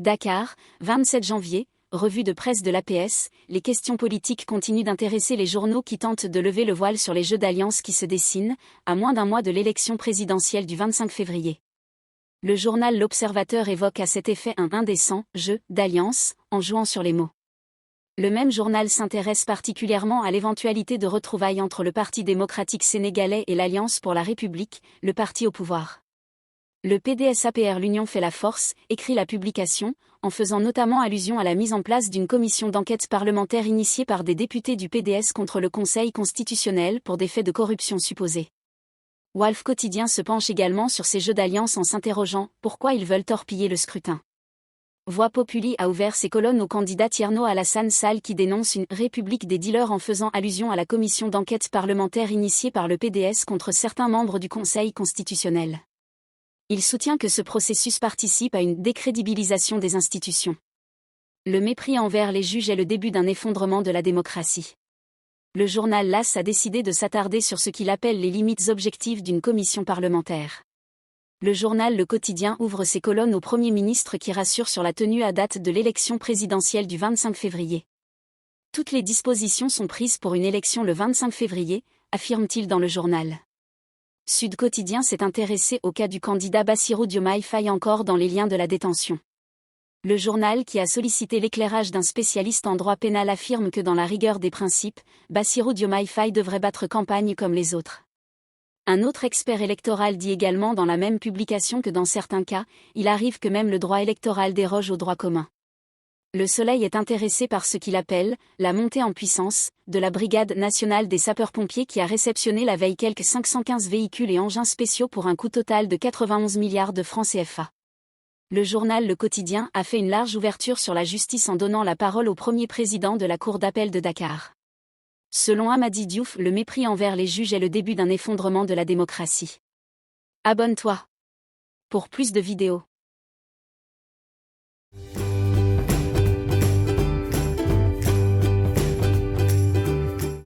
Dakar, 27 janvier, revue de presse de l'APS, les questions politiques continuent d'intéresser les journaux qui tentent de lever le voile sur les jeux d'alliance qui se dessinent, à moins d'un mois de l'élection présidentielle du 25 février. Le journal L'Observateur évoque à cet effet un indécent jeu d'alliance, en jouant sur les mots. Le même journal s'intéresse particulièrement à l'éventualité de retrouvailles entre le Parti démocratique sénégalais et l'Alliance pour la République, le parti au pouvoir. Le PDS-APR L'Union fait la force, écrit la publication, en faisant notamment allusion à la mise en place d'une commission d'enquête parlementaire initiée par des députés du PDS contre le Conseil constitutionnel pour des faits de corruption supposés. Walf Quotidien se penche également sur ces jeux d'alliance en s'interrogeant « Pourquoi ils veulent torpiller le scrutin ?» Voix Populi a ouvert ses colonnes au candidat Tierno Alassane Sall qui dénonce une « république des dealers » en faisant allusion à la commission d'enquête parlementaire initiée par le PDS contre certains membres du Conseil constitutionnel. Il soutient que ce processus participe à une décrédibilisation des institutions. Le mépris envers les juges est le début d'un effondrement de la démocratie. Le journal LAS a décidé de s'attarder sur ce qu'il appelle les limites objectives d'une commission parlementaire. Le journal Le Quotidien ouvre ses colonnes au Premier ministre qui rassure sur la tenue à date de l'élection présidentielle du 25 février. Toutes les dispositions sont prises pour une élection le 25 février, affirme-t-il dans le journal. Sud Quotidien s'est intéressé au cas du candidat Bassirou Diomaye Faye encore dans les liens de la détention. Le journal qui a sollicité l'éclairage d'un spécialiste en droit pénal affirme que dans la rigueur des principes, Bassirou Diomaye Faye devrait battre campagne comme les autres. Un autre expert électoral dit également dans la même publication que dans certains cas, il arrive que même le droit électoral déroge au droit commun. Le Soleil est intéressé par ce qu'il appelle « la montée en puissance » de la Brigade nationale des sapeurs-pompiers qui a réceptionné la veille quelques 515 véhicules et engins spéciaux pour un coût total de 91 milliards de francs CFA. Le journal Le Quotidien a fait une large ouverture sur la justice en donnant la parole au premier président de la Cour d'appel de Dakar. Selon Amady Diouf, le mépris envers les juges est le début d'un effondrement de la démocratie. Abonne-toi pour plus de vidéos.